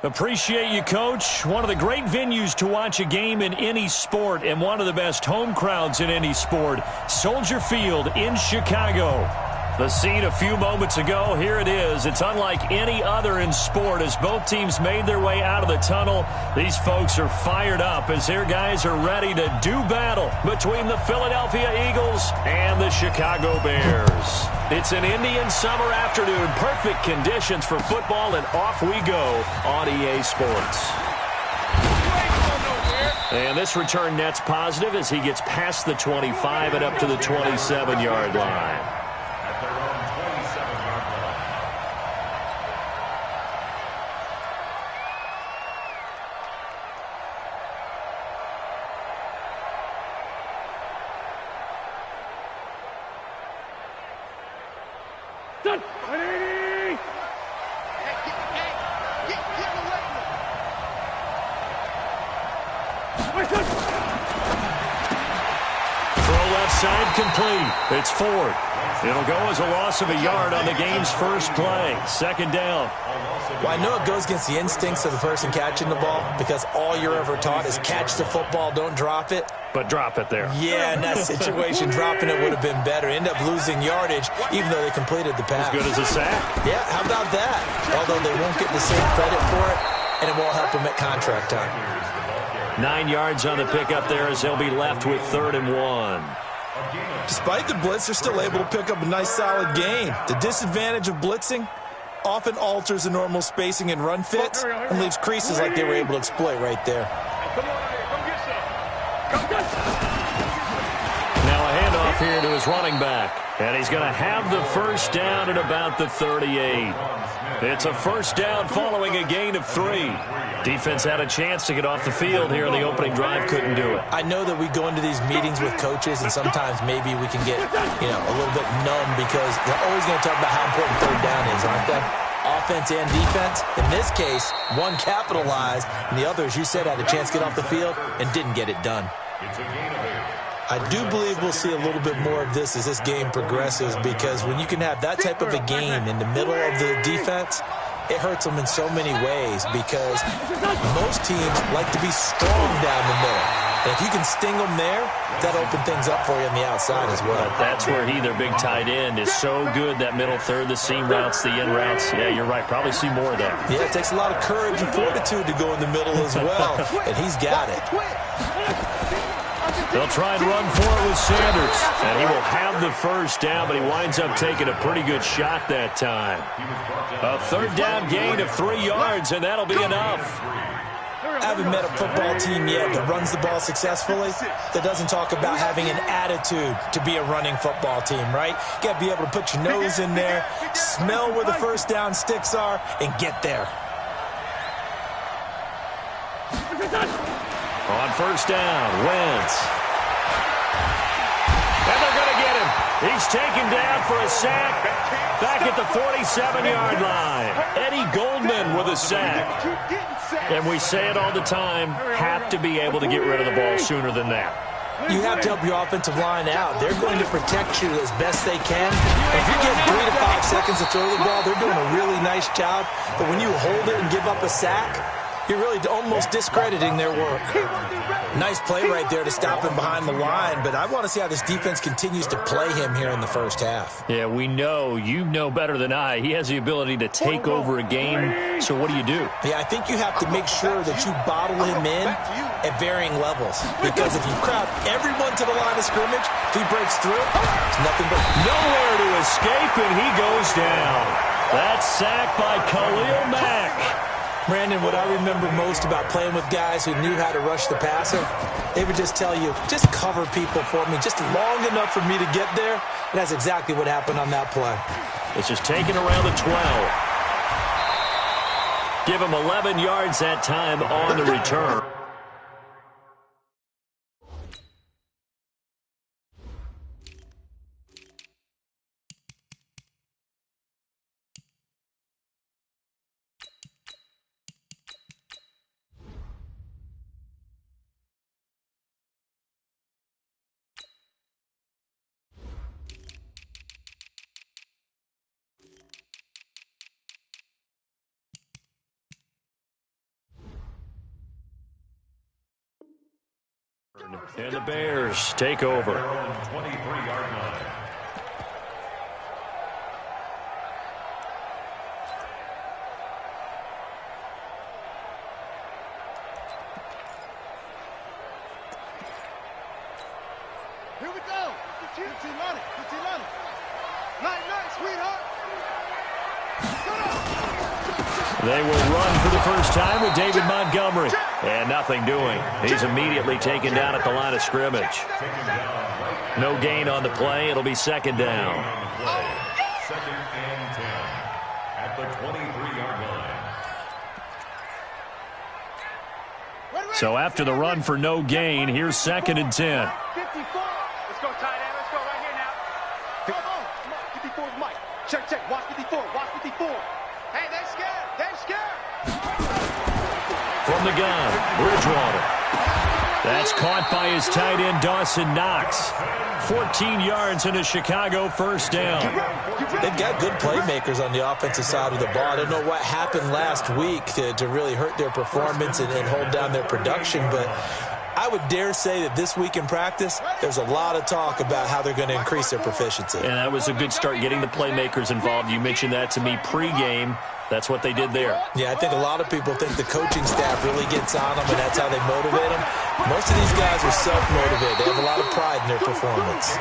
Appreciate you, Coach. One of the great venues to watch a game in any sport and one of the best home crowds in any sport. Soldier Field in Chicago. The scene a few moments ago, here it is. It's unlike any other in sport as both teams made their way out of the tunnel. These folks are fired up as their guys are ready to do battle between the Philadelphia Eagles and the Chicago Bears. It's an Indian summer afternoon, perfect conditions for football, and off we go on EA Sports. And this return net's positive as he gets past the 25 and up to the 27-yard line. Side complete. It's Ford. It'll go as a loss of a yard on the game's first play. Second down. Well, I know it goes against the instincts of the person catching the ball because all you're ever taught is catch the football, don't drop it. But drop it there. Yeah, in that situation, dropping it would have been better. End up losing yardage, even though they completed the pass. As good as a sack. Yeah, how about that? Although they won't get the same credit for it, and it won't help them at contract time. 9 yards on the pickup there as they'll be left with 3rd and 1. Despite the blitz, they're still able to pick up a nice, solid gain. The disadvantage of blitzing often alters the normal spacing and run fits and leaves creases like they were able to exploit right there. Now a handoff here to his running back. And he's going to have the first down at about the 38. It's a first down following a gain of 3. Defense had a chance to get off the field here in the opening drive, couldn't do it. I know that we go into these meetings with coaches, and sometimes maybe we can get, a little bit numb because they're always going to talk about how important third down is, aren't they? Offense and defense. In this case, one capitalized, and the other, as you said, had a chance to get off the field and didn't get it done. I do believe we'll see a little bit more of this as this game progresses because when you can have that type of a game in the middle of the defense, it hurts them in so many ways because most teams like to be strong down the middle. And if you can sting them there, that'll open things up for you on the outside as well. But that's where their big tight end, is so good, that middle third, the seam routes, the in routes. Yeah, you're right. Probably see more of that. Yeah, it takes a lot of courage and fortitude to go in the middle as well, and he's got it. They'll try and run for it with Sanders. And he will have the first down, but he winds up taking a pretty good shot that time. A third down gain of 3 yards, and that'll be enough. I haven't met a football team yet that runs the ball successfully that doesn't talk about having an attitude to be a running football team, right? You got to be able to put your nose in there, smell where the first down sticks are, and get there. On first down, Wentz. And they're going to get him. He's taken down for a sack back at the 47-yard line. Eddie Goldman with a sack. And we say it all the time, have to be able to get rid of the ball sooner than that. You have to help your offensive line out. They're going to protect you as best they can. If you get 3 to 5 seconds to throw the ball, they're doing a really nice job. But when you hold it and give up a sack, you're really almost discrediting their work. Nice play right there to stop him behind the line, but I want to see how this defense continues to play him here in the first half. Yeah, we know. You know better than I. He has the ability to take over a game, so what do you do? Yeah, I think you have to make sure that you bottle him in at varying levels, because if you crowd everyone to the line of scrimmage, if he breaks through, it's nothing but nowhere to escape, and he goes down. That's sacked by Khalil Mack. Brandon, what I remember most about playing with guys who knew how to rush the passer, they would just tell you, just cover people for me, just long enough for me to get there. And that's exactly what happened on that play. It's just taken around the 12. Give him 11 yards that time on the return. And the Bears take over. Here we go. 15 money. Night, sweetheart. They will run for the first time with David Montgomery. And nothing doing. He's immediately taken down at the line of scrimmage. No gain on the play. It'll be second down. Second and 10 at the 23-yard line. So after the run for no gain, here's second and 10. 54. Let's go, tight end. Let's go right here now. Come on. 54 is Mike. Check. Watch 54. Hey, they're scared. From the gun, Bridgewater. That's caught by his tight end, Dawson Knox. 14 yards and a Chicago first down. They've got good playmakers on the offensive side of the ball. I don't know what happened last week to really hurt their performance and hold down their production, but I would dare say that this week in practice, there's a lot of talk about how they're going to increase their proficiency. And that was a good start getting the playmakers involved. You mentioned that to me pregame. That's what they did there. Yeah, I think a lot of people think the coaching staff really gets on them, and that's how they motivate them. Most of these guys are self-motivated. They have a lot of pride in their performance.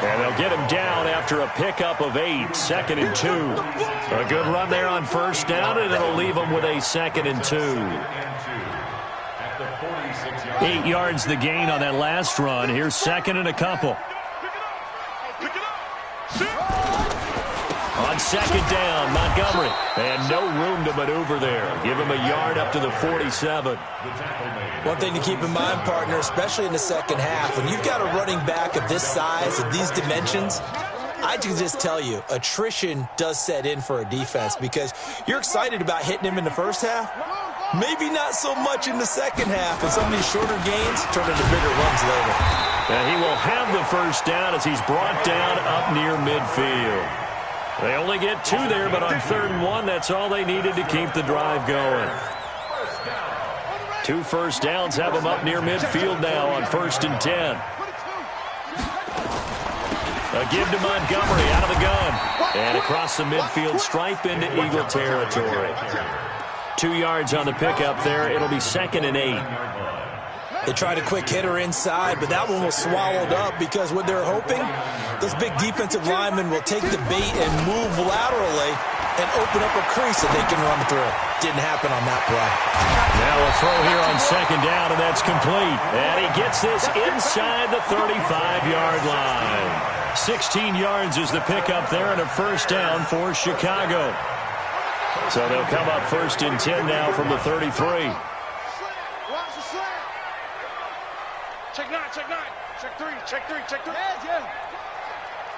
And they'll get him down after a pickup of 8, second and 2. A good run there on first down, and it'll leave them with a second and 2. 8 yards the gain on that last run. Here's second and a couple. On second down, Montgomery. And no room to maneuver there. Give him a yard up to the 47. One thing to keep in mind, partner, especially in the second half, when you've got a running back of this size, of these dimensions, I can just tell you, attrition does set in for a defense because you're excited about hitting him in the first half. Maybe not so much in the second half, and some of these shorter gains turn into bigger runs later. And he will have the first down as he's brought down up near midfield. They only get 2 there, but on 3rd and 1, that's all they needed to keep the drive going. 2 first downs have them up near midfield now on 1st and 10. A give to Montgomery out of the gun. And across the midfield stripe into Eagle territory. 2 yards on the pickup there. It'll be second and 8. They tried a quick hitter inside, but that one was swallowed up because what they're hoping, those big defensive linemen will take the bait and move laterally and open up a crease that they can run through. Didn't happen on that play. Now a throw here on second down, and that's complete. And he gets this inside the 35-yard line. 16 yards is the pickup there, and a first down for Chicago. So they'll come up 1st and 10 now from the 33. Check 9. Check 3. Yeah.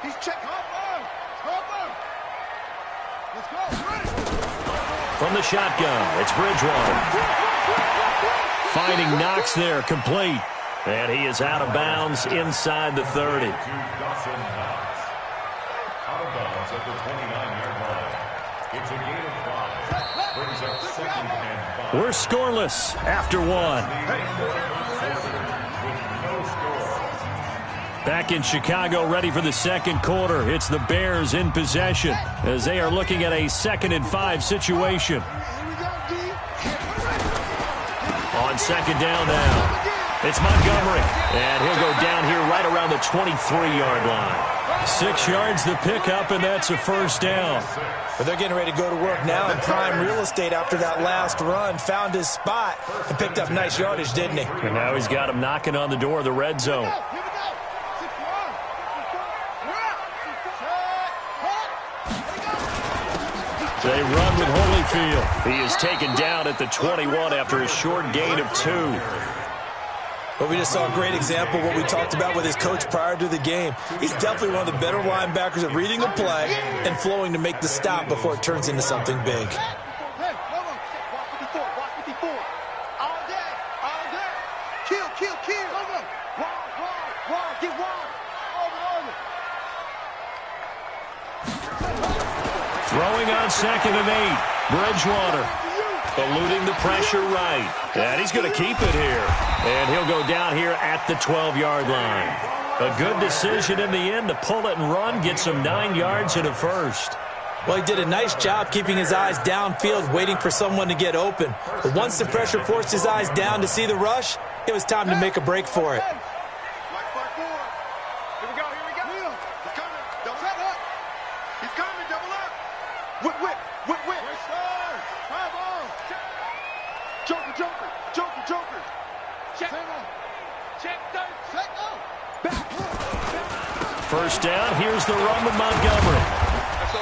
He's checked. Hop on. Let's go. From the shotgun, it's Bridgewater. Finding Knox there, complete. And he is out of bounds inside the 30. Out of bounds at the 29-yard line. It's a gain of 5. Brings up second and 5. We're scoreless after 1. Back in Chicago, ready for the second quarter. It's the Bears in possession as they are looking at a 2nd and 5 situation. On second down now, it's Montgomery. And he'll go down here right around the 23-yard line. 6 yards the pickup, and that's a first down. But they're getting ready to go to work now in prime real estate after that last run. Found his spot and picked up nice yardage, didn't he? And now he's got him knocking on the door of the red zone. They run with Holyfield. He is taken down at the 21 after a short gain of 2. But we just saw a great example of what we talked about with his coach prior to the game. He's definitely one of the better linebackers at reading a play and flowing to make the stop before it turns into something big. Throwing on 2nd and 8. Bridgewater. Eluding the pressure right. And he's going to keep it here. And he'll go down here at the 12-yard line. A good decision in the end to pull it and run, get some 9 yards and a first. Well, he did a nice job keeping his eyes downfield, waiting for someone to get open. But once the pressure forced his eyes down to see the rush, it was time to make a break for it. First down, here's the run with Montgomery.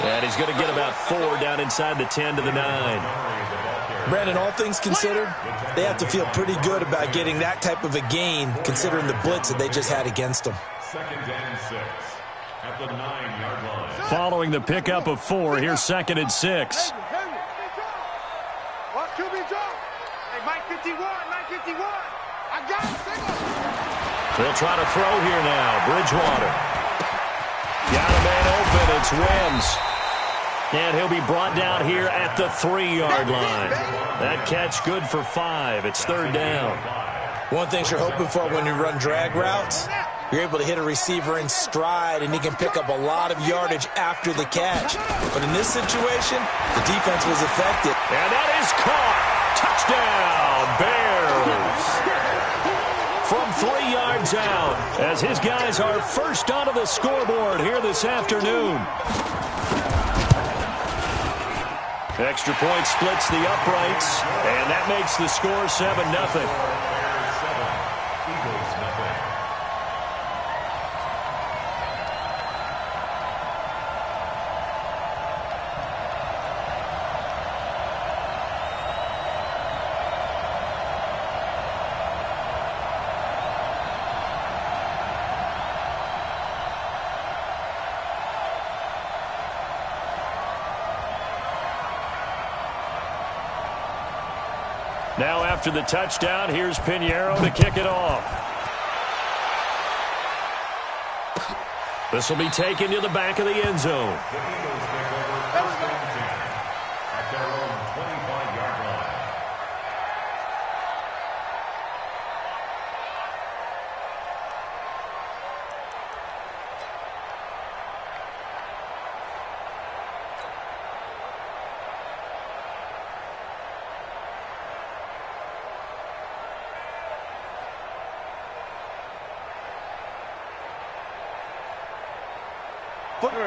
And he's going to get about 4 down inside the 10 to the 9. Brandon, all things considered, they have to feel pretty good about getting that type of a gain, considering the blitz that they just had against them. Second and 6 at the 9-yard line. Following the pickup of 4, here's 2nd and 6. Hey, Mike 51, Mike 51. I got it, They'll try to throw here now. Bridgewater. Got a man open. It's Wims. And he'll be brought down here at the 3-yard line. That catch good for 5. It's 3rd down. One thing you're hoping for when you run drag routes, you're able to hit a receiver in stride, and he can pick up a lot of yardage after the catch. But in this situation, the defense was effective. And that is caught. Touchdown, Bears. From 3 yards out, as his guys are first onto the scoreboard here this afternoon. Extra point splits the uprights, and that makes the score 7-0. Now after the touchdown, here's Pinheiro to kick it off. This will be taken to the back of the end zone. The Eagles take over first and 10 at their own 25-yard line.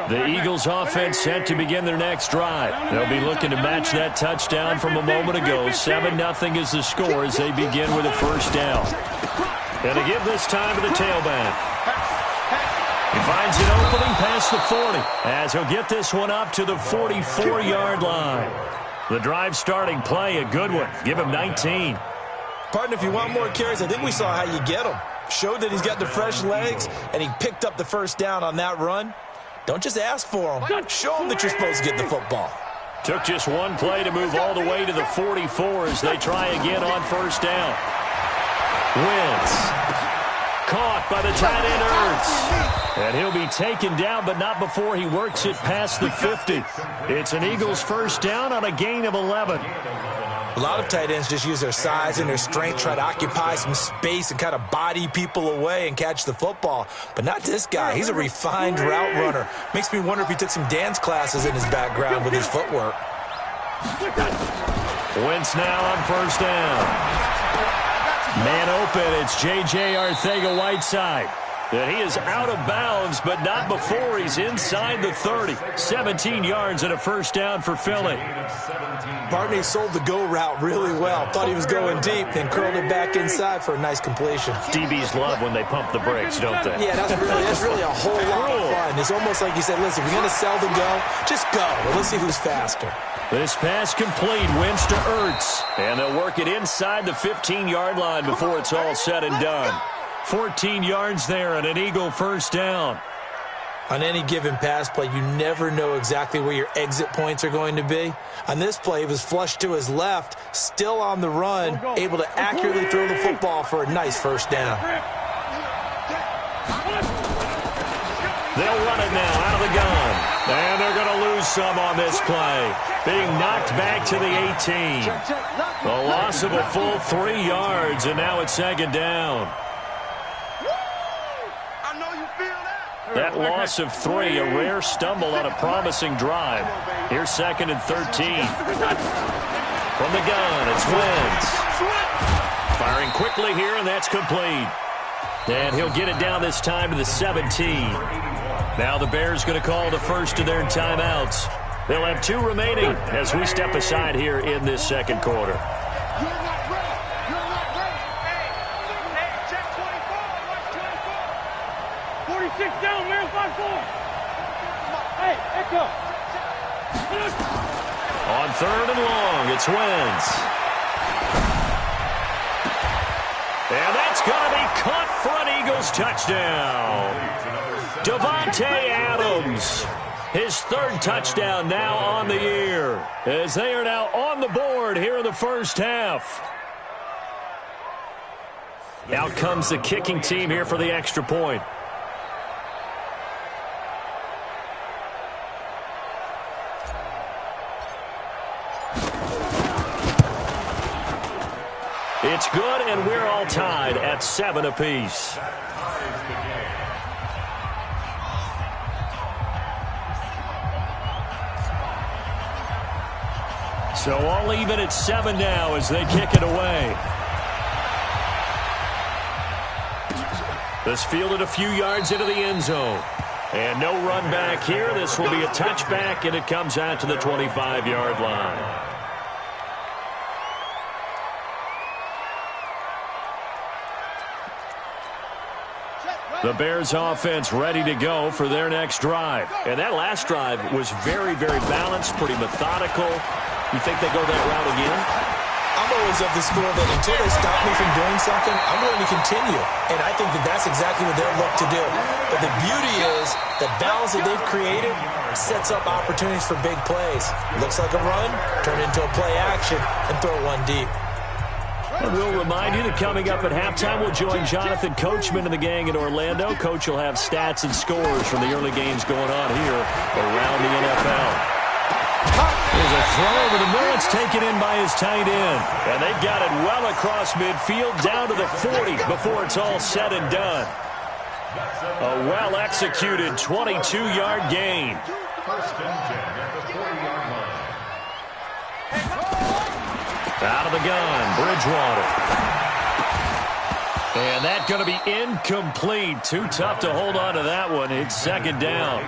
The Eagles offense set to begin their next drive. They'll be looking to match that touchdown from a moment ago. 7-0 is the score as they begin with a first down. And to give this time to the tailback. He finds an opening past the 40 as he'll get this one up to the 44-yard line. The drive starting play, a good one. Give him 19. Partner, if you want more carries, I think we saw how you get him. Showed that he's got the fresh legs, and he picked up the first down on that run. Don't just ask for him. Show him that you're supposed to get the football. Took just one play to move all the way to the 44 as they try again on first down. Wentz. Caught by the tight end Ertz. And he'll be taken down, but not before he works it past the 50. It's an Eagles first down on a gain of 11. A lot of tight ends just use their size and their strength, try to occupy some space and kind of body people away and catch the football. But not this guy. He's a refined route runner. Makes me wonder if he took some dance classes in his background with his footwork. Wentz now on first down. Man open, it's J.J. Arcega-Whiteside. And he is out of bounds, but not before he's inside the 30. 17 yards and a first down for Philly. Barney sold the go route really well. Thought he was going deep, then curled it back inside for a nice completion. DBs love when they pump the brakes, don't they? Yeah, that's really a whole lot of fun. It's almost like you said, listen, if you're going to sell the go, just go. Well, let's see who's faster. This pass complete, Wentz to Ertz. And they'll work it inside the 15-yard line before it's all said and done. 14 yards there and an Eagle first down. On any given pass play, you never know exactly where your exit points are going to be. On this play, he was flushed to his left, still on the run, able to accurately throw the football for a nice first down. They'll run it now out of the gun. And they're going to lose some on this play. Being knocked back to the 18. The loss of a full 3 yards, and now it's second down. I know you feel that. That loss of 3, a rare stumble on a promising drive. Here's second and 13. From the gun, it's Wentz. Firing quickly here, and that's complete. And he'll get it down this time to the 17. Now the Bears going to call the first of their timeouts. They'll have 2 remaining as we step aside here in this second quarter. You're not ready. You're not ready. Hey, check 24. Watch 24. 46 down, man. 5-4. Hey, echo. On third and long, it's Wentz. And that's going to be caught for an Eagles touchdown. Davante Adams, his 3rd touchdown now on the year, as they are now on the board here in the first half. Out comes the kicking team here for the extra point. It's good, and we're all tied at 7 apiece. So all even at 7 now as they kick it away. This fielded a few yards into the end zone. And no run back here. This will be a touchback, and it comes out to the 25-yard line. The Bears offense ready to go for their next drive. And that last drive was very, very balanced, pretty methodical. You think they go that route again? I'm always of the school that until they stop me from doing something, I'm going to continue. And I think that that's exactly what they'll look to do. But the beauty is the balance that they've created sets up opportunities for big plays. Looks like a run, turn into a play action, and throw one deep. And we'll remind you that coming up at halftime, we'll join Jonathan Coachman and the gang in Orlando. Coach will have stats and scores from the early games going on here around the NFL. There's a throw over the middle. It's taken in by his tight end. And they've got it well across midfield down to the 40 before it's all said and done. A well-executed 22-yard gain. First and 10 at the 40-yard line. Out of the gun, Bridgewater. And that's going to be incomplete. Too tough to hold on to that one. It's second down.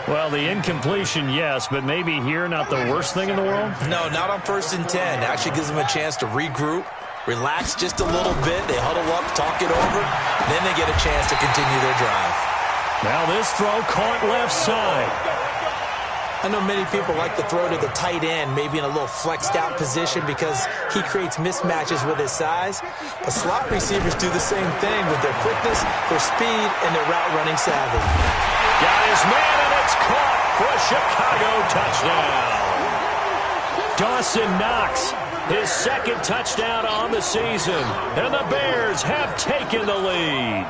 Well, the incompletion, yes, but maybe here not the worst thing in the world? No, not on first and 10. Actually gives them a chance to regroup, relax just a little bit. They huddle up, talk it over. Then they get a chance to continue their drive. Now this throw caught left side. I know many people like to throw to the tight end, maybe in a little flexed out position because he creates mismatches with his size. But slot receivers do the same thing with their quickness, their speed, and their route running savvy. Got his man, and it's caught for a Chicago touchdown. Dawson Knox, his 2nd touchdown on the season. And the Bears have taken the lead.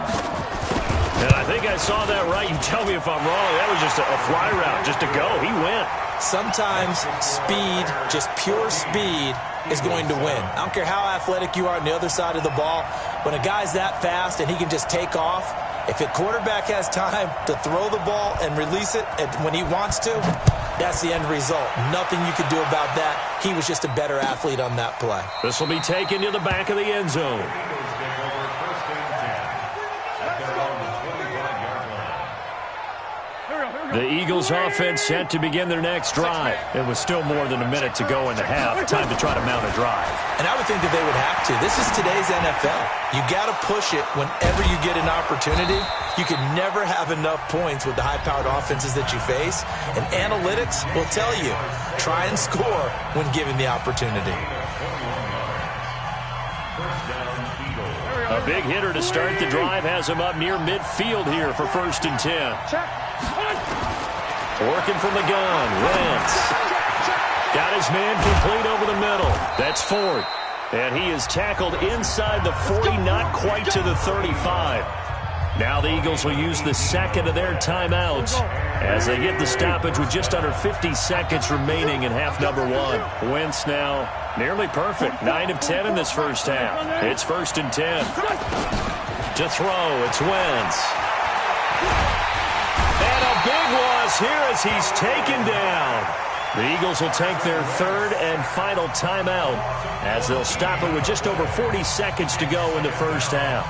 And I think I saw that right. You tell me if I'm wrong. That was just a fly route, just to go. He went. Sometimes speed, just pure speed, is going to win. I don't care how athletic you are on the other side of the ball. When a guy's that fast and he can just take off, if a quarterback has time to throw the ball and release it when he wants to, that's the end result. Nothing you can do about that. He was just a better athlete on that play. This will be taken to the back of the end zone. The Eagles offense set to begin their next drive. It was still more than a minute to go in the half. Time to try to mount a drive. And I would think that they would have to. This is today's NFL. You got to push it whenever you get an opportunity. You can never have enough points with the high-powered offenses that you face. And analytics will tell you, try and score when given the opportunity. A big hitter to start the drive has him up near midfield here for 1st and 10. Working from the gun, Wentz. Got his man complete over the middle. That's Ford. And he is tackled inside the 40, not quite to the 35. Now the Eagles will use the second of their timeouts as they get the stoppage with just under 50 seconds remaining in half number one. Wentz now nearly perfect. 9 of 10 in this first half. It's 1st and 10. To throw, it's Wentz. And a big loss here as he's taken down. The Eagles will take their third and final timeout as they'll stop it with just over 40 seconds to go in the first half.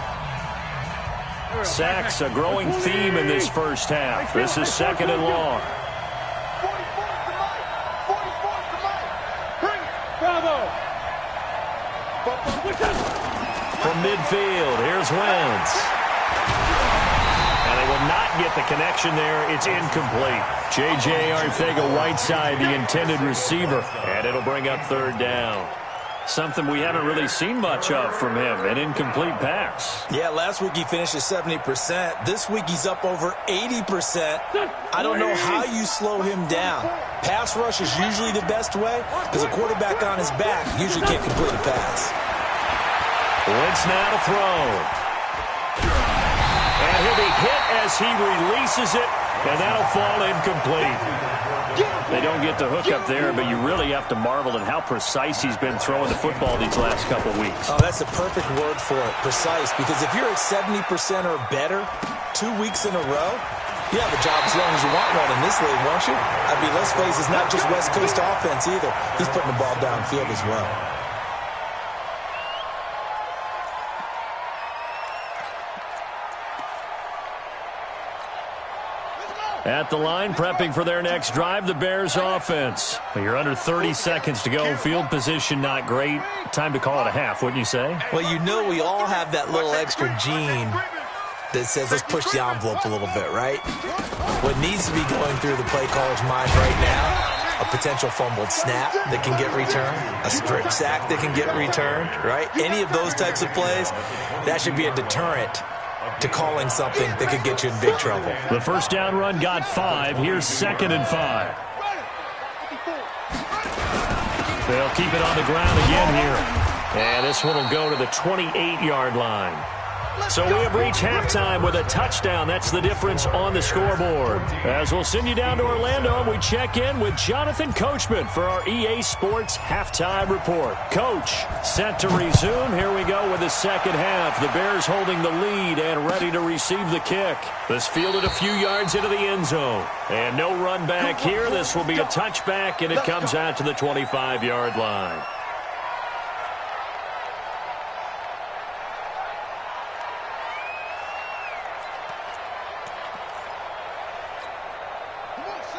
Sacks, a growing theme in this first half. This is 2nd and long. From midfield, here's Wentz. And they will not get the connection there. It's incomplete. J.J. Arcega-Whiteside, the intended receiver. And it'll bring up 3rd down. Something we haven't really seen much of from him, an incomplete pass. Yeah, last week he finished at 70%. This week he's up over 80%. I don't know how you slow him down. Pass rush is usually the best way because a quarterback on his back usually can't complete a pass. Wentz now to throw. And he'll be hit as he releases it, and that'll fall incomplete. They don't get the hook up there, but you really have to marvel at how precise he's been throwing the football these last couple weeks. Oh, that's the perfect word for it, precise, because if you're at 70% or better 2 weeks in a row, you have a job as long as you want one in this league, won't you? I mean, let's face it, it's not just West Coast offense either. He's putting the ball downfield as well. At the line, prepping for their next drive, the Bears offense. You're under 30 seconds to go. Field position not great. Time to call it a half, wouldn't you say? Well, you know we all have that little extra gene that says let's push the envelope a little bit, right? What needs to be going through the play caller's mind right now, a potential fumbled snap that can get returned, a strip sack that can get returned, right? Any of those types of plays, that should be a deterrent to calling something that could get you in big trouble. The first down run got 5. Here's 2nd and 5. They'll keep it on the ground again here. And this one will go to the 28-yard line. So we have reached halftime with a touchdown. That's the difference on the scoreboard. As we'll send you down to Orlando, we check in with Jonathan Coachman for our EA Sports Halftime Report. Coach, set to resume. Here we go with the second half. The Bears holding the lead and ready to receive the kick. This fielded a few yards into the end zone. And no run back here. This will be a touchback, and it comes out to the 25-yard line.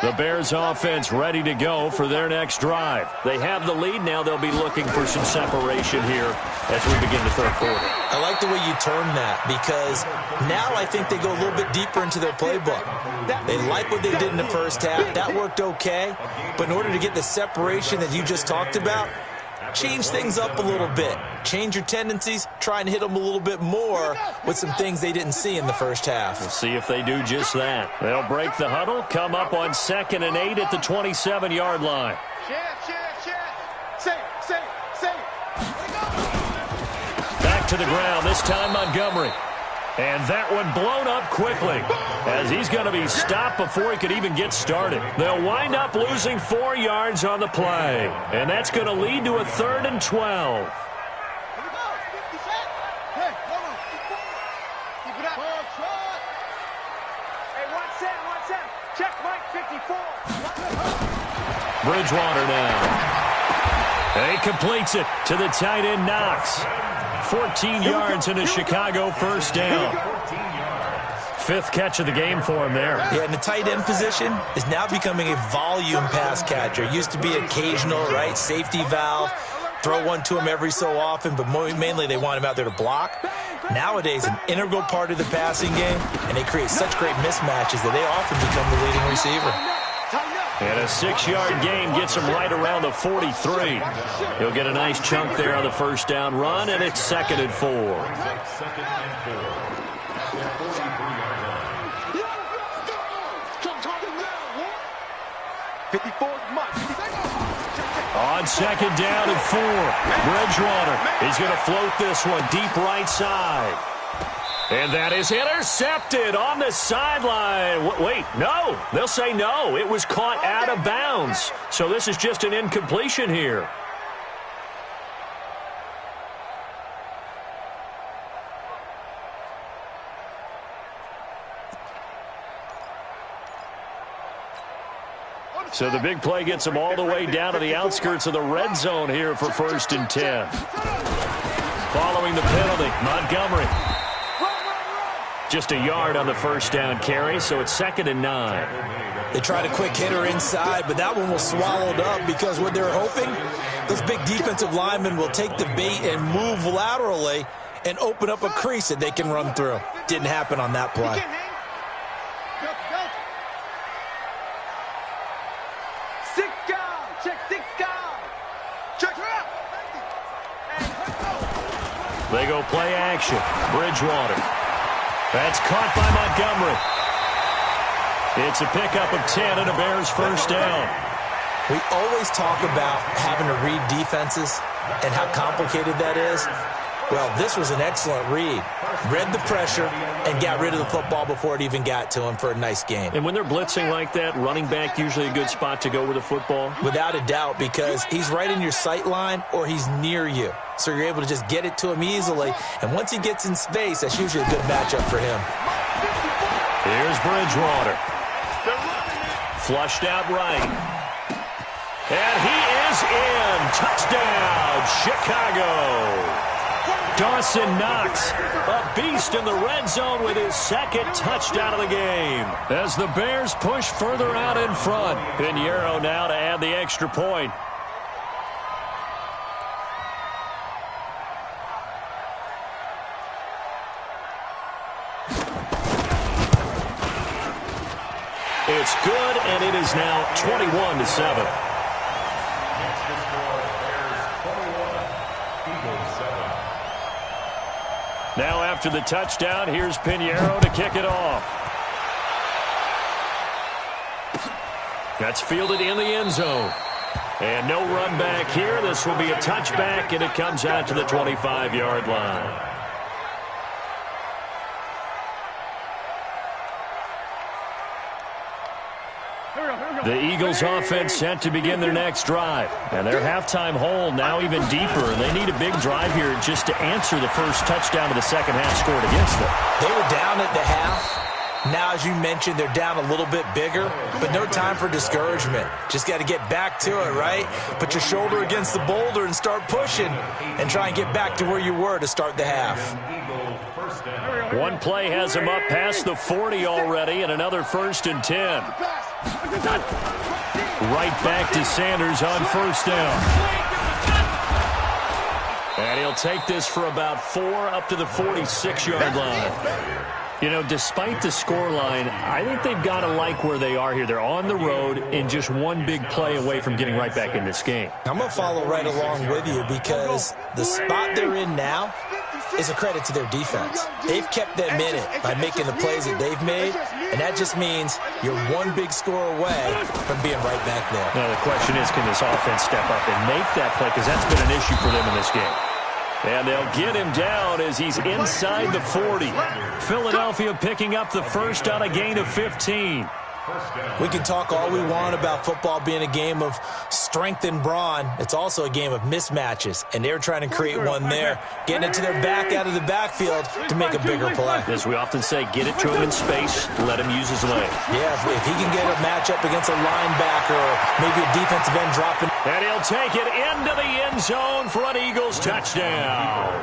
The Bears offense ready to go for their next drive. They have the lead. Now they'll be looking for some separation here as we begin the third quarter. I like the way you term that because now I think they go a little bit deeper into their playbook. They like what they did in the first half. That worked okay. But in order to get the separation that you just talked about, change things up a little bit. Change your tendencies. Try and hit them a little bit more with some things they didn't see in the first half. We'll see if they do just that. They'll break the huddle, come up on 2nd and 8 at the 27-yard line. Back to the ground, this time Montgomery. And that one blown up quickly as he's going to be stopped before he could even get started. They'll wind up losing 4 yards on the play. And that's going to lead to a 3rd and 12. Bridgewater now. And he completes it to the tight end Knox. 14 yards in a Chicago first down. 5th catch of the game for him there. Yeah, and the tight end position is now becoming a volume pass catcher. It used to be occasional, right? Safety valve. Throw one to him every so often, but mainly they want him out there to block. Nowadays, an integral part of the passing game, and they create such great mismatches that they often become the leading receiver. And a 6-yard gain gets him right around the 43. He'll get a nice chunk there on the first down run, and it's 2nd and 4. On 2nd down and 4, Bridgewater is going to float this one deep right side. And that is intercepted on the sideline. Wait, no. They'll say no. It was caught out of bounds. So this is just an incompletion here. So the big play gets them all the way down to the outskirts of the red zone here for 1st and 10. Following the penalty, Montgomery. Just a yard on the first down carry, so it's 2nd and 9. They tried a quick hitter inside, but that one was swallowed up because what they're hoping, those big defensive linemen will take the bait and move laterally and open up a crease that they can run through. Didn't happen on that play. They go play action. Bridgewater. That's caught by Montgomery. It's a pickup of 10 and a Bears first down. We always talk about having to read defenses and how complicated that is. Well, this was an excellent read. Read the pressure and got rid of the football before it even got to him for a nice game. And when they're blitzing like that, running back usually a good spot to go with the football? Without a doubt, because he's right in your sight line or he's near you. So you're able to just get it to him easily. And once he gets in space, that's usually a good matchup for him. Here's Bridgewater. Flushed out right. And he is in. Touchdown, Chicago. Dawson Knox, a beast in the red zone with his 2nd touchdown of the game. As the Bears push further out in front. Pinheiro now to add the extra point. It's good, and it is now 21-7. Now after the touchdown, here's Pinheiro to kick it off. That's fielded in the end zone. And no run back here. This will be a touchback, and it comes out to the 25-yard line. The Eagles offense set to begin their next drive. And their halftime hole now even deeper. And they need a big drive here just to answer the first touchdown of the second half scored against them. They were down at the half. Now, as you mentioned, they're down a little bit bigger, but no time for discouragement. Just got to get back to it, right? Put your shoulder against the boulder and start pushing and try and get back to where you were to start the half. One play has him up past the 40 already, and another 1st and 10. Right back to Sanders on first down. And he'll take this for about 4 up to the 46-yard line. You know, despite the scoreline, I think they've got to like where they are here. They're on the road and just one big play away from getting right back in this game. I'm going to follow right along with you because the spot they're in now is a credit to their defense. They've kept them in it by making the plays that they've made, and that just means you're one big score away from being right back there. Now, the question is, can this offense step up and make that play? Because that's been an issue for them in this game. And they'll get him down as he's inside the 40. Philadelphia picking up the first on a gain of 15. We can talk all we want about football being a game of strength and brawn. It's also a game of mismatches, and they're trying to create one there, getting it to their back out of the backfield to make a bigger play. As we often say, get it to him in space, let him use his leg. Yeah, if he can get a matchup against a linebacker or maybe a defensive end dropping. And he'll take it into the end zone for an Eagles touchdown.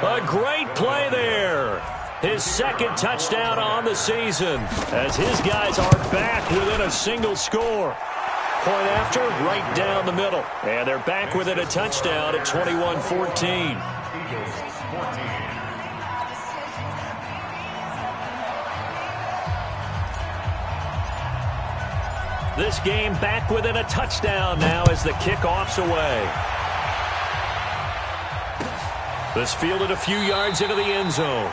A great play there. His 2nd touchdown on the season as his guys are back within a single score. Point after, right down the middle. And they're back within a touchdown at 21-14. This game back within a touchdown now as the kickoff's away. This fielded a few yards into the end zone.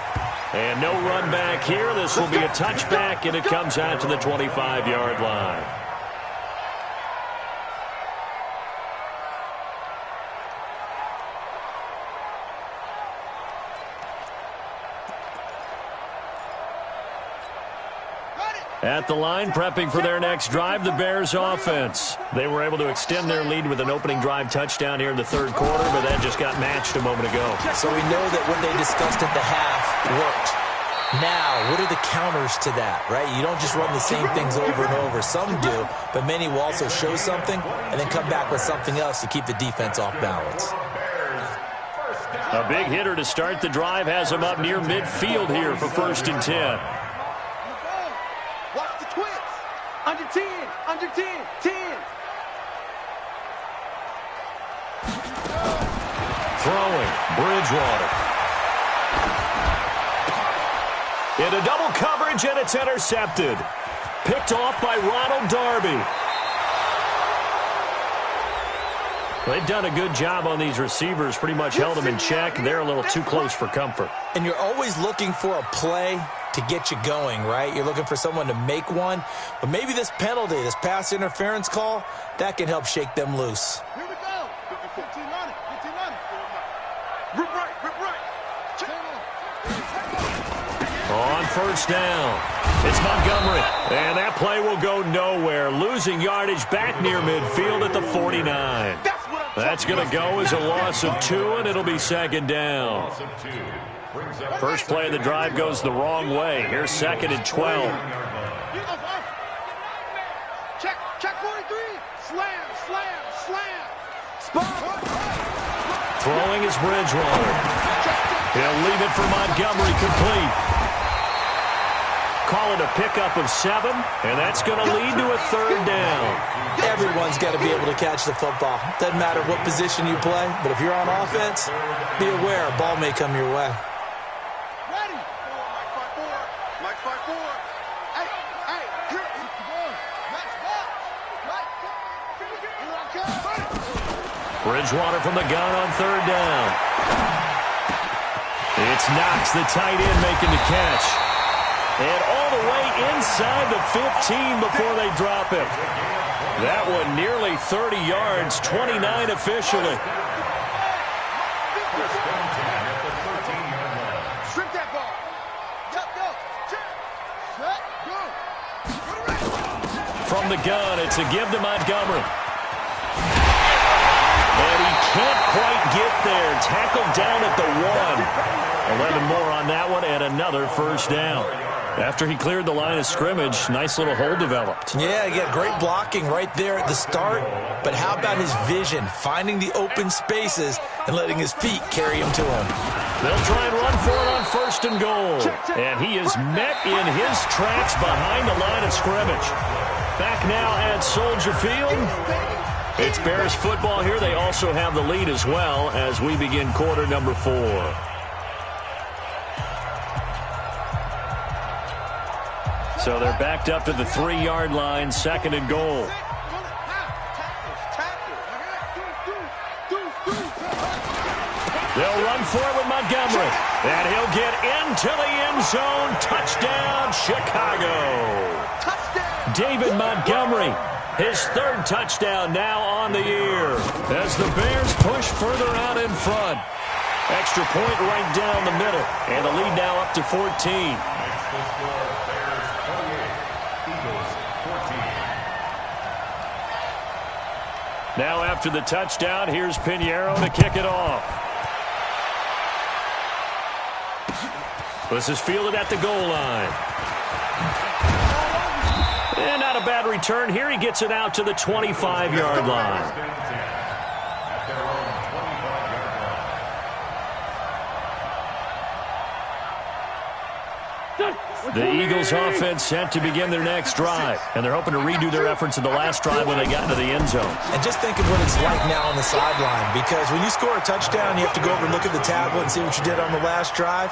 And no run back here. This will be a touchback, and it comes out to the 25-yard line. At the line, prepping for their next drive, the Bears offense. They were able to extend their lead with an opening drive touchdown here in the third quarter, but that just got matched a moment ago. So we know that what they discussed at the half worked. Now, what are the counters to that, right? You don't just run the same things over and over. Some do, but many will also show something and then come back with something else to keep the defense off balance. A big hitter to start the drive has him up near midfield here for 1st and 10. Watch the twins. Under 10, under 10, 10. Throwing, Bridgewater. Into double coverage, and it's intercepted. Picked off by Ronald Darby. They've done a good job on these receivers, pretty much held them in check. They're a little too close for comfort. And you're always looking for a play to get you going, right? You're looking for someone to make one. But maybe this penalty, this pass interference call, that can help shake them loose. Here we go. 15 on it. 15 on it. Rip right, rip right. On 1st down, it's Montgomery. And that play will go nowhere. Losing yardage back near midfield at the 49. That's going to go as a loss of 2, and it'll be 2nd down. First play of the drive goes the wrong way. Here's 2nd and 12. Check 43. Slam, slam, slam. Spot. Throwing is Bridgewater. He'll leave it for Montgomery complete. Call it a pickup of 7, and that's going to lead to a 3rd down. Everyone's got to be able to catch the football. Doesn't matter what position you play, but if you're on offense, be aware a ball may come your way. Ready. Mike 5-4. Hey, here. Match box. Bridgewater from the gun on 3rd down. It's Knox, the tight end, making the catch. And all the way inside the 15 before they drop it. That one nearly 30 yards, 29 officially. Strip that ball. Go. Set, go. From the gun, it's a give to Montgomery. And he can't quite get there. Tackled down at the 1. 11 more on that one, and another 1st down. After he cleared the line of scrimmage, nice little hole developed. Yeah, he got great blocking right there at the start. But how about his vision, finding the open spaces and letting his feet carry him to him? They'll try and run for it on 1st and goal. And he is met in his tracks behind the line of scrimmage. Back now at Soldier Field. It's Bears football here. They also have the lead as well as we begin quarter number 4. So they're backed up to the 3-yard line, 2nd and goal. They'll run for it with Montgomery. And he'll get into the end zone. Touchdown, Chicago. David Montgomery, his 3rd touchdown now on the year as the Bears push further out in front. Extra point right down the middle. And the lead now up to 14. Now after the touchdown, here's Pinheiro to kick it off. This is fielded at the goal line. And not a bad return here. He gets it out to the 25-yard line. The Eagles offense set to begin their next drive, and they're hoping to redo their efforts in the last drive when they got into the end zone. And just think of what it's like now on the sideline, because when you score a touchdown, you have to go over and look at the tablet and see what you did on the last drive.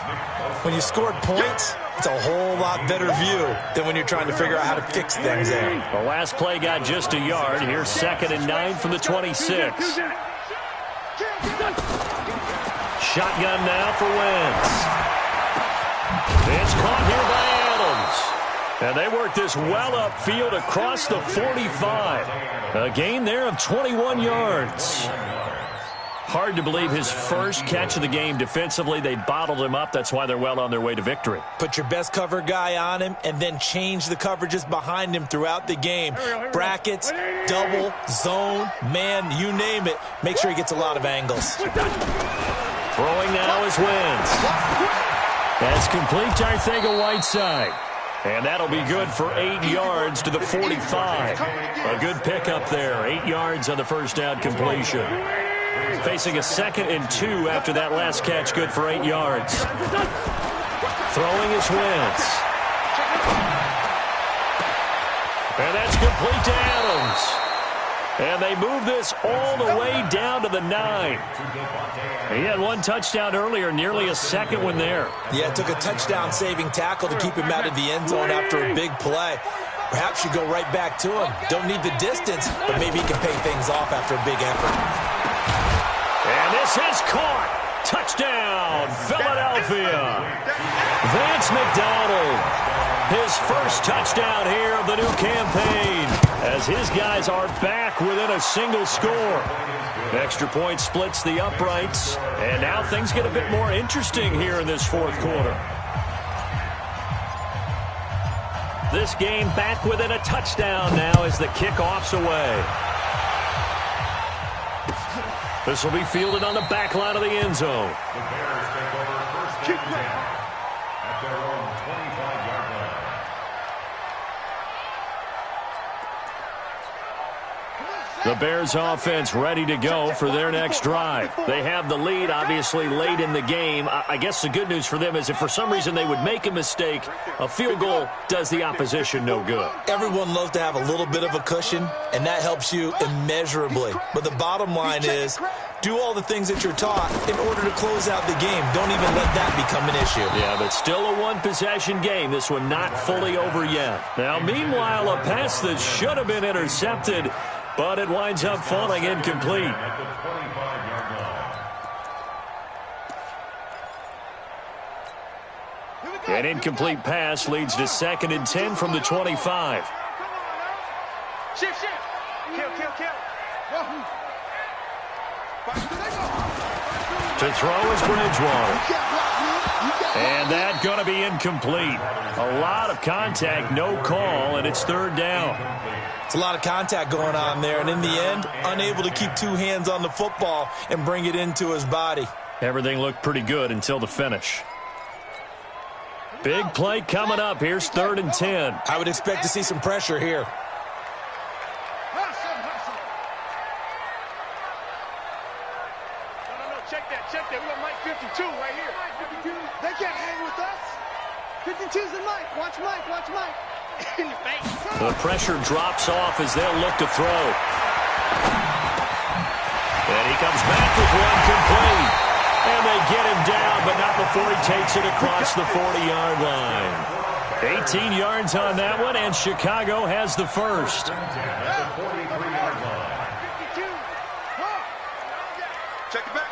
When you scored points, it's a whole lot better view than when you're trying to figure out how to fix things there. The last play got just a yard. Here's 2nd and 9 from the 26. Shotgun now for Wentz. It's caught here by Adams. And they work this well upfield across the 45. A gain there of 21 yards. Hard to believe his first catch of the game defensively. They bottled him up. That's why they're well on their way to victory. Put your best cover guy on him and then change the coverages behind him throughout the game. Brackets, double, zone, man, you name it. Make sure he gets a lot of angles. Throwing now is Wentz. That's complete to Arcega-Whiteside. And that'll be good for 8 yards to the 45. A good pickup there. 8 yards on the first down completion. Facing a 2nd and 2 after that last catch. Good for 8 yards. Throwing is Wentz. And that's complete to Adams. And they move this all the way down to the 9. He had one touchdown earlier, nearly a second one there. Yeah, it took a touchdown-saving tackle to keep him out of the end zone after a big play. Perhaps you go right back to him. Don't need the distance, but maybe he can pay things off after a big effort. And this is caught. Touchdown, Philadelphia. Vance McDonald, his first touchdown here of the new campaign, as his guys are back within a single score. Extra point splits the uprights, and now things get a bit more interesting here in this fourth quarter. This game back within a touchdown now as the kickoff's away. This will be fielded on the back line of the end zone. The Bears take over first and 10 at their own 25-yard line. The Bears offense ready to go for their next drive. They have the lead, obviously, late in the game. I guess the good news for them is if for some reason they would make a mistake, a field goal does the opposition no good. Everyone loves to have a little bit of a cushion, and that helps you immeasurably. But the bottom line is, do all the things that you're taught in order to close out the game. Don't even let that become an issue. Yeah, but still a one-possession game. This one not fully over yet. Now, meanwhile, a pass that should have been intercepted, but it winds up falling incomplete. At the 25-yard line. An incomplete pass leads to 2nd and 10 from the 25. Shift. Kill. To throw is Bridgewater. And that going to be incomplete. A lot of contact, no call, and it's 3rd down. It's a lot of contact going on there, and in the end, unable to keep 2 hands on the football and bring it into his body. Everything looked pretty good until the finish. Big play coming up. Here's 3rd and 10. I would expect to see some pressure here. No, check that. We got Mike 52 right here. They can't hang with us. 52's the Mike. Watch Mike. In the face. The pressure drops off as they'll look to throw. And he comes back with one complete. And they get him down, but not before he takes it across the 40-yard line. 18 yards on that one, and Chicago has the first. At the 43-yard line. 52. Check it back.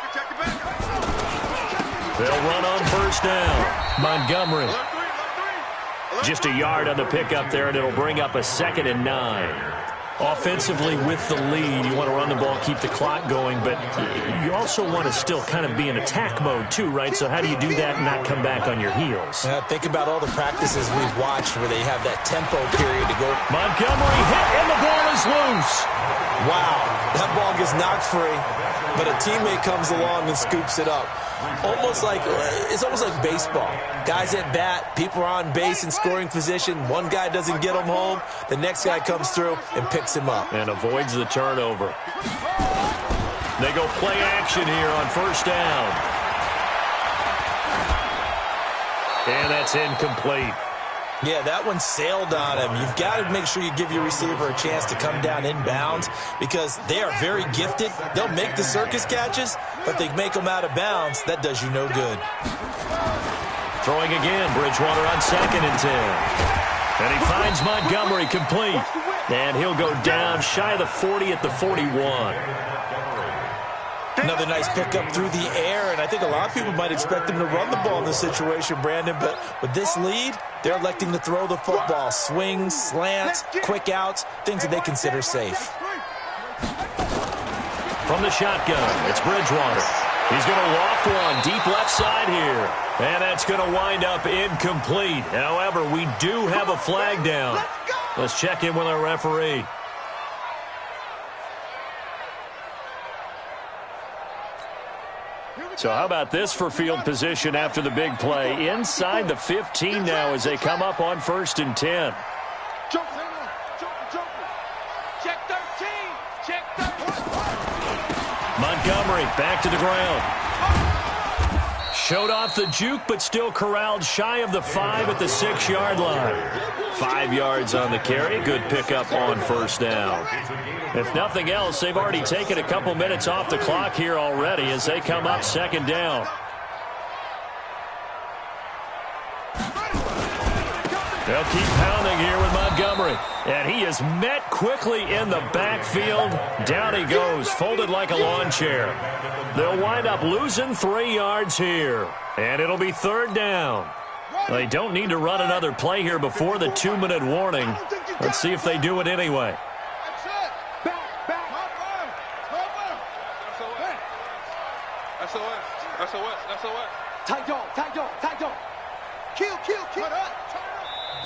They'll run on first down. Montgomery. Just a yard on the pickup there, and it'll bring up a 2nd and 9. Offensively with the lead, you want to run the ball, keep the clock going, but you also want to still kind of be in attack mode too, right? So how do you do that and not come back on your heels? Think about all the practices we've watched where they have that tempo period to go. Montgomery hit, and the ball is loose. Wow, that ball gets knocked free, but a teammate comes along and scoops it up. It's almost like baseball. Guys at bat, people are on base in scoring position. One guy doesn't get him home. The next guy comes through and picks him up. And avoids the turnover. They go play action here on first down. And that's incomplete. Yeah, that one sailed on him. You've got to make sure you give your receiver a chance to come down inbounds because they are very gifted. They'll make the circus catches, but they make them out of bounds. That does you no good. Throwing again, Bridgewater on 2nd and 10. And he finds Montgomery complete. And he'll go down shy of the 40 at the 41. Another nice pickup through the air, and I think a lot of people might expect them to run the ball in this situation, Brandon, but with this lead, they're electing to throw the football. Swings, slants, quick outs, things that they consider safe. from the shotgun. It's Bridgewater. He's going to loft one deep left side here. And that's going to wind up incomplete. However, we do have a flag down. Let's check in with our referee. So how about this for field position after the big play? Inside the 15 now as they come up on 1st and 10. Check 13. Check 13. Montgomery back to the ground. Showed off the juke, but still corralled shy of the 5 at the 6-yard line. 5 yards on the carry. Good pickup on 1st down. If nothing else, they've already taken a couple minutes off the clock here already as they come up 2nd down. They'll keep pounding here with Montgomery. And he is met quickly in the backfield. Down he goes, folded like a lawn chair. They'll wind up losing 3 yards here. And it'll be 3rd down. They don't need to run another play here before the 2-minute warning. Let's see if they do it anyway. Tight dog. Kill.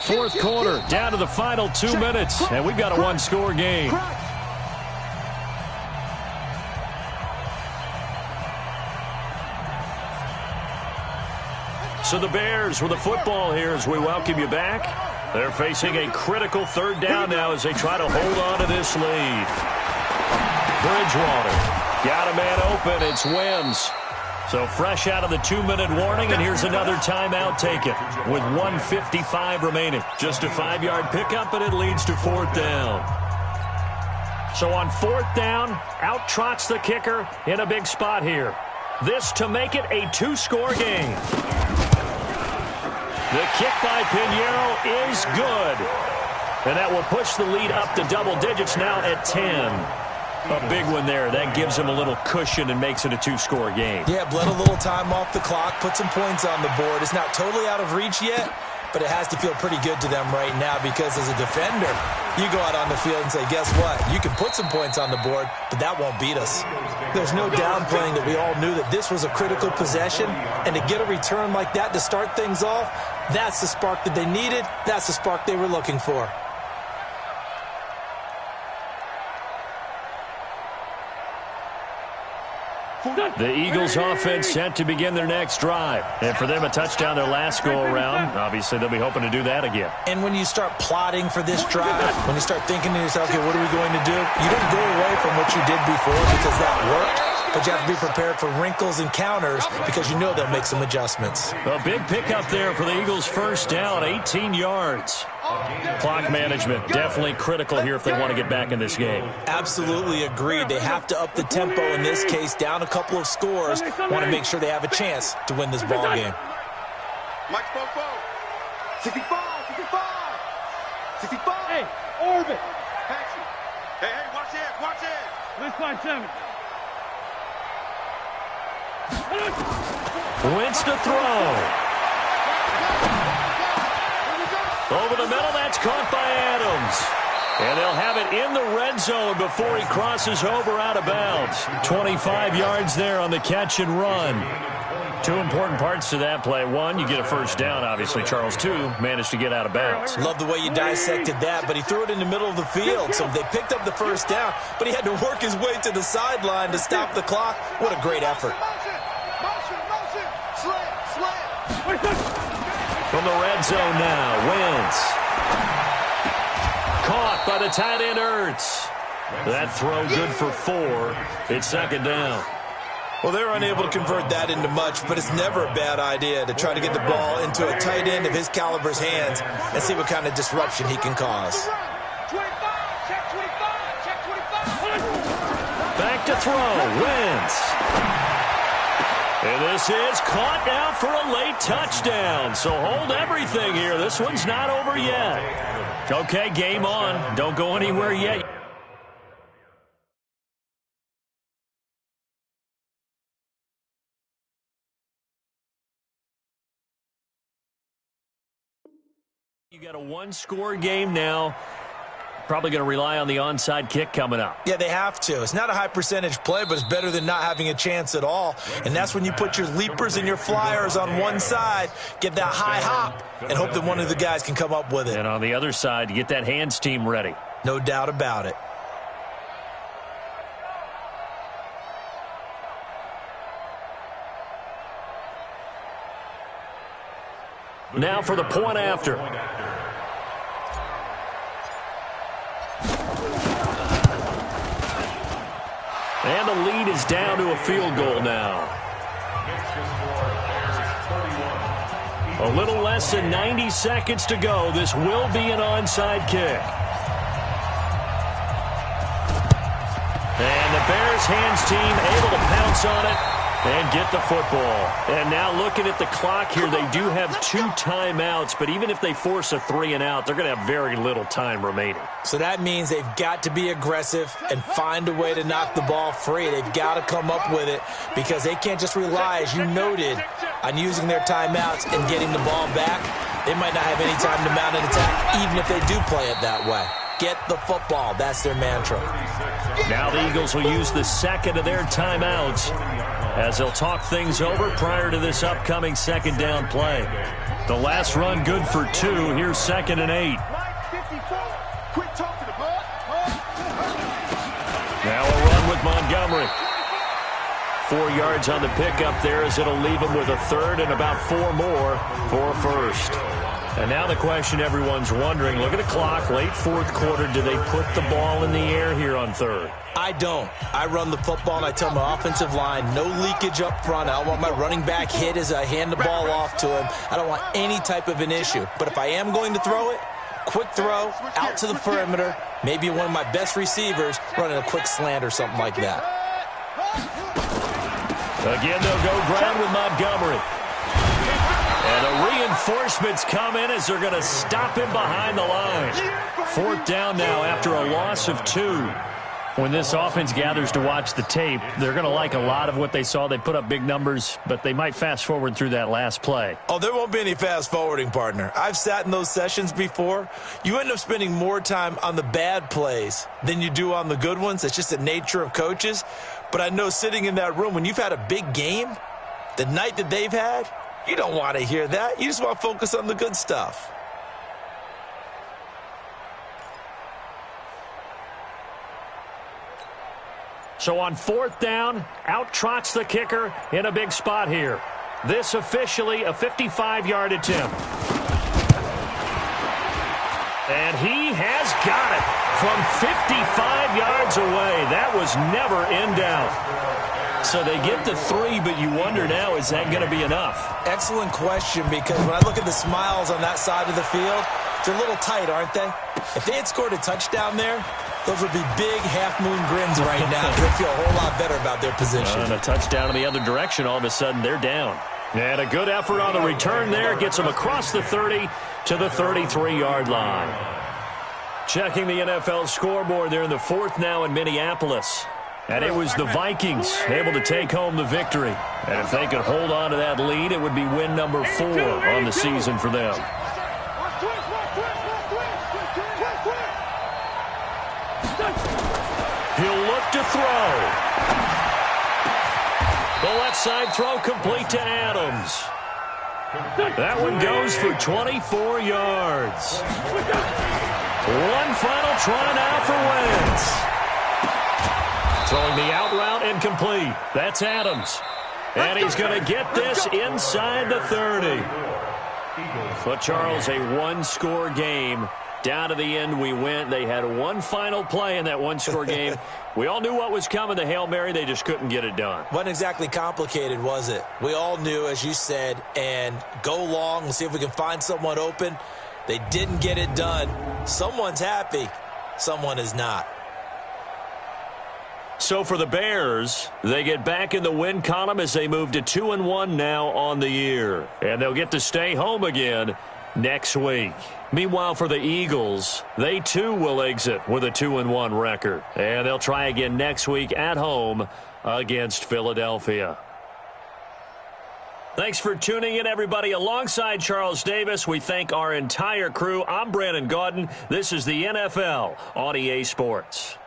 4th quarter, down to the final 2 minutes, and we've got a 1-score game. So the Bears with the football here as we welcome you back. They're facing a critical 3rd down now as they try to hold on to this lead. Bridgewater got a man open. It's Wims. So fresh out of the 2-minute warning, and here's another timeout taken with 1:55 remaining. Just a 5-yard pickup, and it leads to 4th down. So on 4th down, out trots the kicker in a big spot here. This to make it a 2-score game. The kick by Pinheiro is good. And that will push the lead up to double digits now at 10. A big one there. That gives him a little cushion and makes it a 2-score game. Yeah, bled a little time off the clock, put some points on the board. It's not totally out of reach yet, but it has to feel pretty good to them right now because as a defender, you go out on the field and say, guess what? You can put some points on the board, but that won't beat us. There's no downplaying that we all knew that this was a critical possession, and to get a return like that to start things off, that's the spark that they needed. That's the spark they were looking for. The Eagles offense set to begin their next drive. And for them, a touchdown their last go-around. Obviously, they'll be hoping to do that again. And when you start plotting for this drive, when you start thinking to yourself, okay, what are we going to do? You don't go away from what you did before because that worked. But you have to be prepared for wrinkles and counters because you know they'll make some adjustments. A big pickup there for the Eagles' 1st down, 18 yards. Clock management, definitely critical here if they want to get back in this game. Absolutely agreed. They have to up the tempo in this case, down a couple of scores. Want to make sure they have a chance to win this ball game. Mike 65. Hey, orbit. Hey, watch it. Let's find 7. Wentz to throw. Over the middle, that's caught by Adams. And they'll have it in the red zone before he crosses over out of bounds. 25 yards there on the catch and run. 2 important parts to that play. 1, you get a 1st down, obviously. Charles, 2, managed to get out of bounds. Love the way you dissected that, but he threw it in the middle of the field. So they picked up the 1st down, but he had to work his way to the sideline to stop the clock. What a great effort. From the red zone now, Wentz. Caught by the tight end, Ertz. That throw good for 4. It's 2nd down. Well, they're unable to convert that into much, but it's never a bad idea to try to get the ball into a tight end of his caliber's hands and see what kind of disruption he can cause. Back to throw, Wentz. And this is caught now for a late touchdown. So hold everything here. This one's not over yet. Okay, game on. Don't go anywhere yet. You got a 1-score game now. Probably going to rely on the onside kick coming up. Yeah, they have to. It's not a high percentage play, but it's better than not having a chance at all. And that's when you put your leapers and your flyers on one side, get that high hop, and hope that one of the guys can come up with it. And on the other side, get that hands team ready. No doubt about it. Now for the point after. And the lead is down to a field goal now. A little less than 90 seconds to go. This will be an onside kick. And the Bears hands team able to pounce on it and get the football. And now looking at the clock here, they do have 2 timeouts, but even if they force a 3-and-out, they're going to have very little time remaining. So that means they've got to be aggressive and find a way to knock the ball free. They've got to come up with it because they can't just rely, as you noted, on using their timeouts and getting the ball back. They might not have any time to mount an attack, even if they do play it that way. Get the football. That's their mantra. Now the Eagles will use the second of their timeouts as they'll talk things over prior to this upcoming second down play. The last run good for 2. Here's 2nd and 8. Now a run with Montgomery. 4 yards on the pickup there as it'll leave him with a 3rd and about 4 more for a first. And now the question everyone's wondering, look at the clock, late 4th quarter, do they put the ball in the air here on 3rd? I don't. I run the football, and I tell my offensive line, no leakage up front. I don't want my running back hit as I hand the ball off to him. I don't want any type of an issue. But if I am going to throw it, quick throw, out to the perimeter, maybe one of my best receivers running a quick slant or something like that. Again, they'll go ground with Montgomery. And the reinforcements come in as they're going to stop him behind the line. 4th down now after a loss of 2. When this offense gathers to watch the tape, they're going to like a lot of what they saw. They put up big numbers, but they might fast forward through that last play. Oh, there won't be any fast forwarding, partner. I've sat in those sessions before. You end up spending more time on the bad plays than you do on the good ones. It's just the nature of coaches. But I know sitting in that room, when you've had a big game, the night that they've had, you don't want to hear that. You just want to focus on the good stuff. So on 4th down, out trots the kicker in a big spot here. This officially a 55-yard attempt. And he has got it from 55 yards away. That was never in doubt. So they get the 3, but you wonder now, is that going to be enough? Excellent question, because when I look at the smiles on that side of the field, they're a little tight, aren't they? If they had scored a touchdown there, those would be big half-moon grins right now. They feel a whole lot better about their position. And a touchdown in the other direction, all of a sudden they're down. And a good effort on the return there gets them across the 30 to the 33-yard line. Checking the NFL scoreboard, they're in the 4th now in Minneapolis. And it was the Vikings able to take home the victory. And if they could hold on to that lead, it would be win number 4 on the season for them. He'll look to throw. The left side throw complete to Adams. That one goes for 24 yards. One final try now for Wentz. Throwing the out route incomplete. That's Adams. And he's going to get this inside the 30. But, Charles, a one-score game. Down to the end we went. They had one final play in that one-score game. We all knew what was coming, the Hail Mary. They just couldn't get it done. Wasn't exactly complicated, was it? We all knew, as you said, and go long. We'll see if we can find someone open. They didn't get it done. Someone's happy. Someone is not. So for the Bears, they get back in the win column as they move to 2-1 now on the year. And they'll get to stay home again next week. Meanwhile, for the Eagles, they too will exit with a 2-1 record. And they'll try again next week at home against Philadelphia. Thanks for tuning in, everybody. Alongside Charles Davis, we thank our entire crew. I'm Brandon Gaudin. This is the NFL on EA Sports.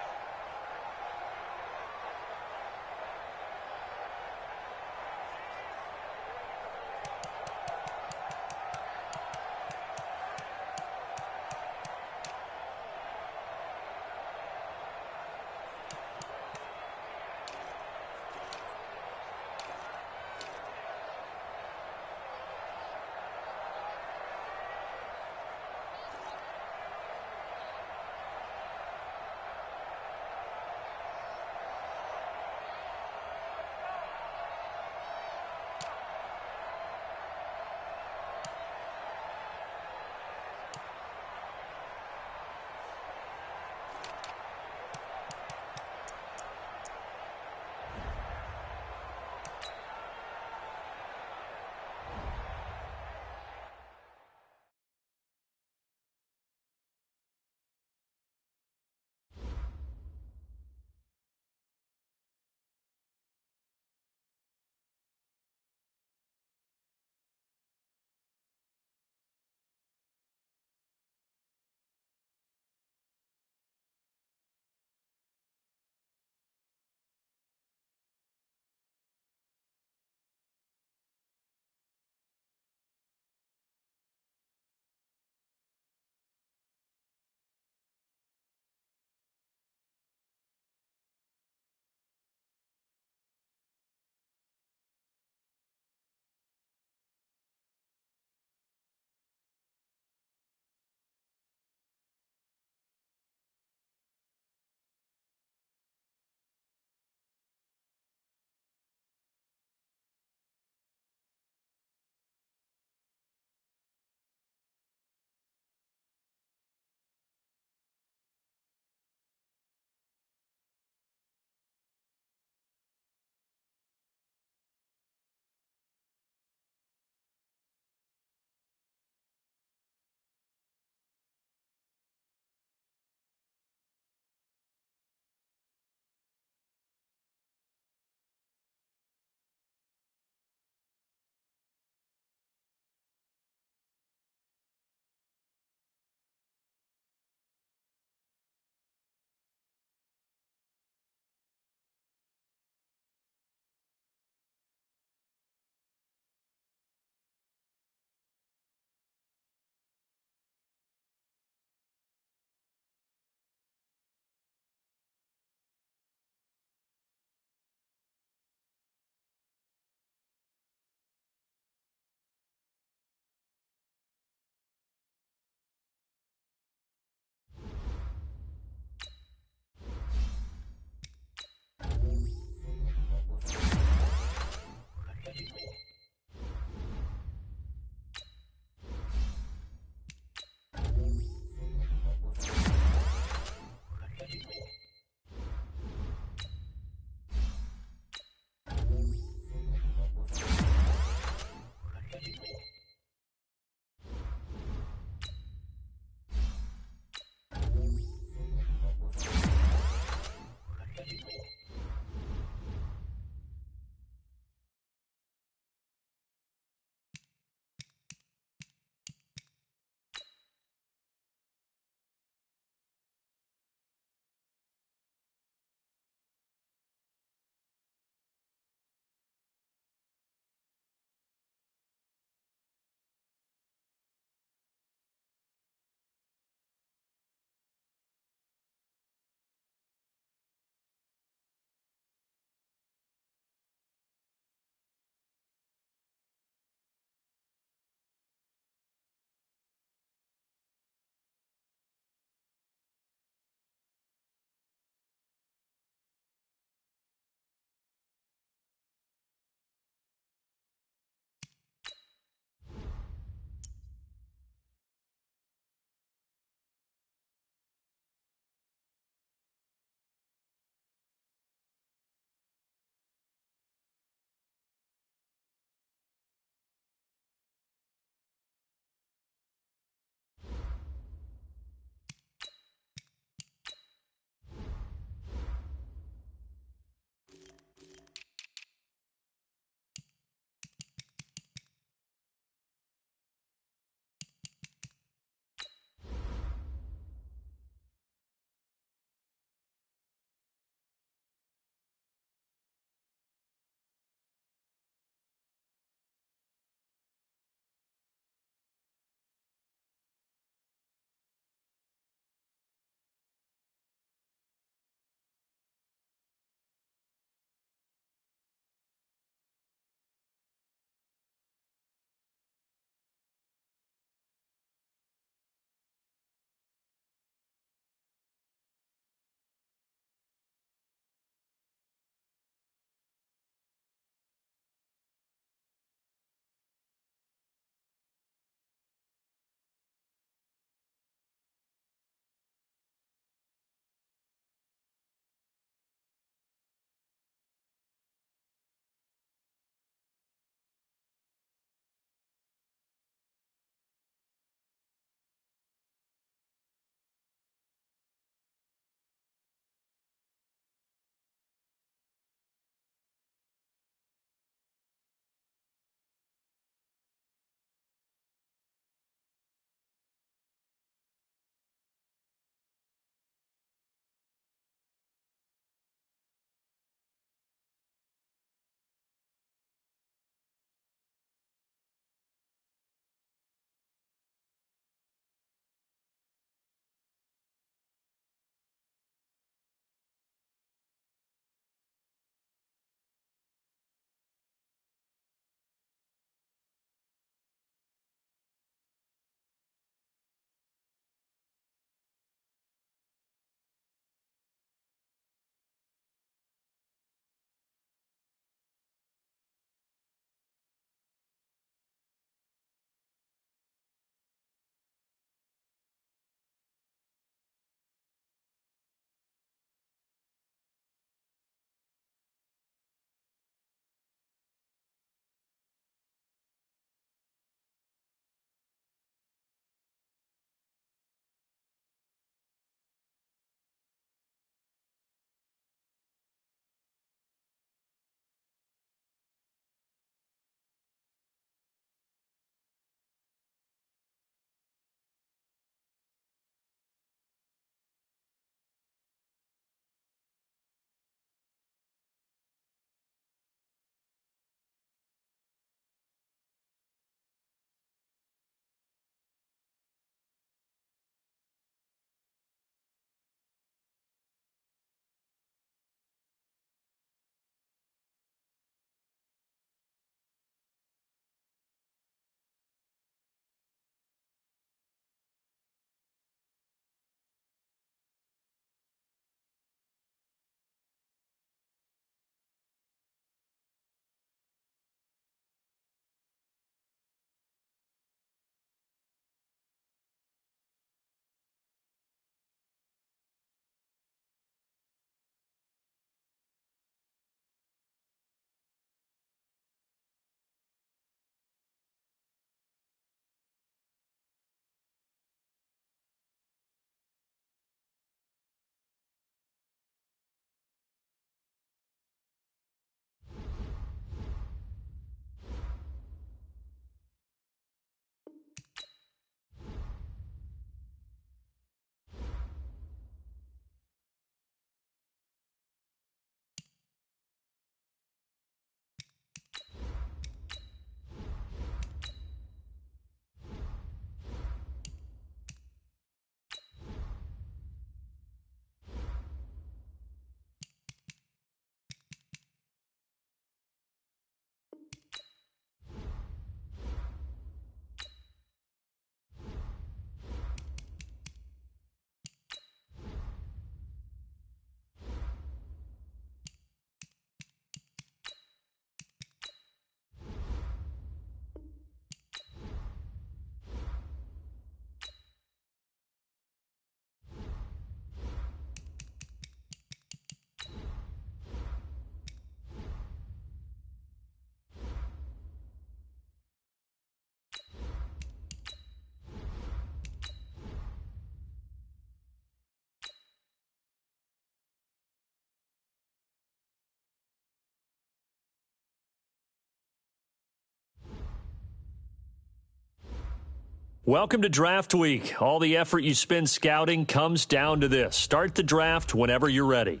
Welcome to Draft Week. All the effort you spend scouting comes down to this. Start the draft whenever you're ready.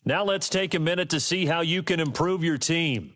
Now let's take a minute to see how you can improve your team.